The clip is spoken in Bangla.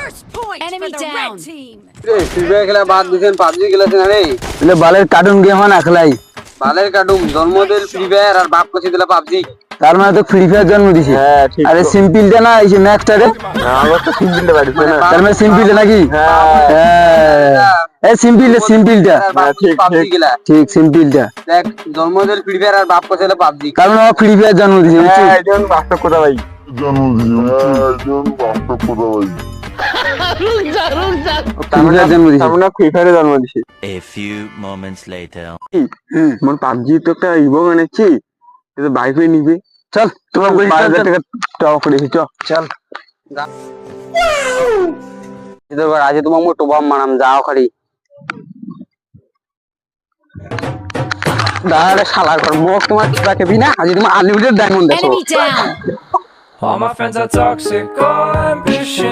First point Enemy for the down. red team. Free fire খেলা বাদ দিছেন পাবজি খেলাছেন আরে বলে বালের কার্টুন গেম না খেলাই বালের কাটুম জন্ম দিল ফ্রি ফায়ার আর বাপ কইছে দিলা পাবজি তার মানে তো ফ্রি ফায়ার জন্ম দিছে হ্যাঁ ঠিক আরে সিম্পলটা না এই যে ম্যাক্সটা রে আমার তো সিম্পলটা বাড়িছে না তার মানে সিম্পলটা নাকি এই সিম্পলটা আর বাপ কইছে ঠিক, পাবজি ঠিক। খেলা ঠিক সিম্পলটা দেখ জন্ম দিল ফ্রি ফায়ার আর বাপ কইছে পাবজি কারণ ও ফ্রি ফায়ার জন্ম দিছে বুঝছিস? হ্যাঁ একজন বাস্তব কথা ভাই ফ্রি ফায়ার জন্ম দিছে আমরা ফ্রি ফায়ারে জন্ম দিছি A few moments later. মন পাবজি তো একটা ইভো এনেছি এটা বাইক হয়ে নিবে চল তোমার 5,000 টাকা টাকা করেছি চ চল ইধর বার আজ তোমার মোটো বাম মারাম যাও খালি দাঁড়া শালা কর মুখ তোমার কিবা কেবি না আজ তোমার আনলিমিটেড ডায়মন্ড দেখো Enemy down. All my friends are toxic, all ambition